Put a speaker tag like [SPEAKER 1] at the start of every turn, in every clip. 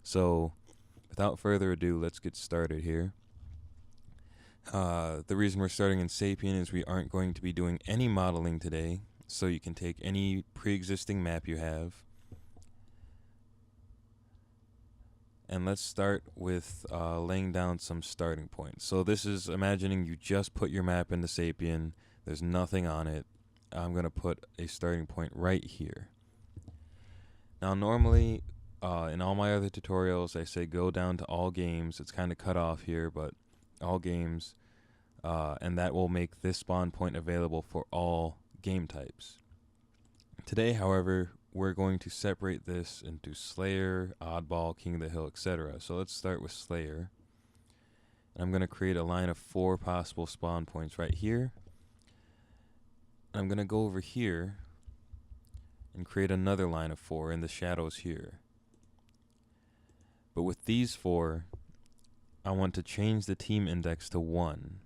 [SPEAKER 1] So without further ado, let's get started here. The reason we're starting in Sapien is we aren't going to be doing any modeling today, so you can take any pre-existing map you have. And let's start with laying down some starting points. So this is imagining you just put your map into Sapien. There's nothing on it. I'm going to put a starting point right here. Now normally, in all my other tutorials, I say go down to all games. It's kind of cut off here, but all games. And that will make this spawn point available for all game types. Today, however, we're going to separate this into Slayer, Oddball, King of the Hill, etc. So let's start with Slayer. And I'm going to create a line of 4 possible spawn points right here. And I'm going to go over here and create another line of 4 in the shadows here. But with these 4, I want to change the team index to 1.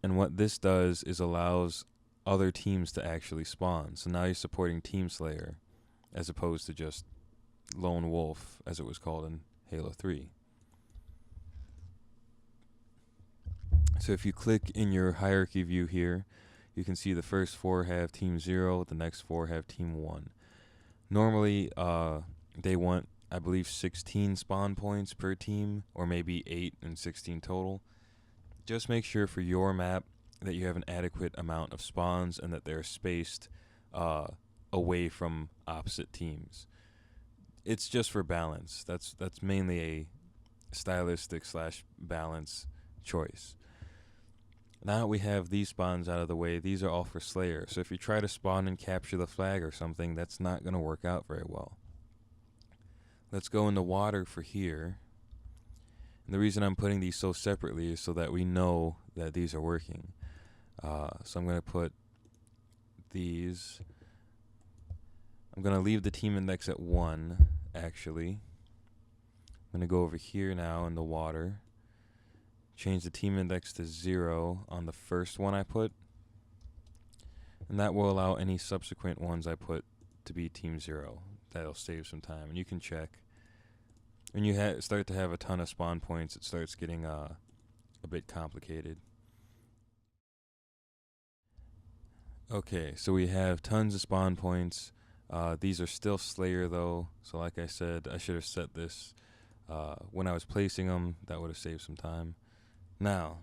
[SPEAKER 1] And what this does is allows other teams to actually spawn. So now you're supporting Team Slayer as opposed to just Lone Wolf, as it was called in Halo 3. So if you click in your hierarchy view here, you can see the first 4 have Team 0, the next 4 have Team 1. Normally, they want, I believe, 16 spawn points per team, or maybe 8 and 16 total. Just make sure for your map that you have an adequate amount of spawns and that they're spaced away from opposite teams. It's just for balance. That's mainly a stylistic / balance choice. Now we have these spawns out of the way. These are all for Slayer. So if you try to spawn and capture the flag or something, that's not going to work out very well. Let's go in the water for here. And the reason I'm putting these so separately is so that we know that these are working. So I'm going to put these. I'm going to leave the team index at 1, actually. I'm going to go over here now in the water. Change the team index to 0 on the first one I put. And that will allow any subsequent ones I put to be team 0. That'll save some time. And you can check. When you start to have a ton of spawn points, it starts getting a bit complicated. Okay, so we have tons of spawn points. These are still Slayer though, so like I said, I should have set this when I was placing them. That would have saved some time. Now,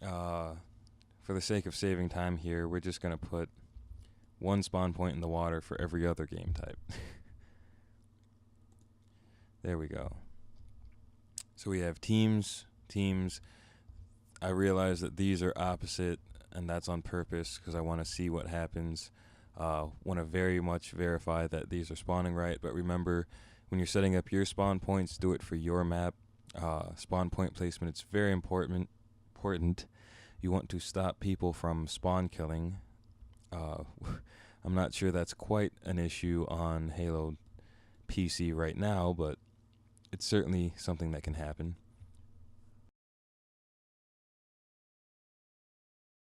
[SPEAKER 1] for the sake of saving time here, we're just going to put 1 spawn point in the water for every other game type. There we go. So we have teams. I realize that these are opposite, and that's on purpose because I want to see what happens. Want to very much verify that these are spawning right, but remember, when you're setting up your spawn points, do it for your map. Spawn point placement, it's very important. You want to stop people from spawn killing. I'm not sure that's quite an issue on Halo PC right now, but it's certainly something that can happen.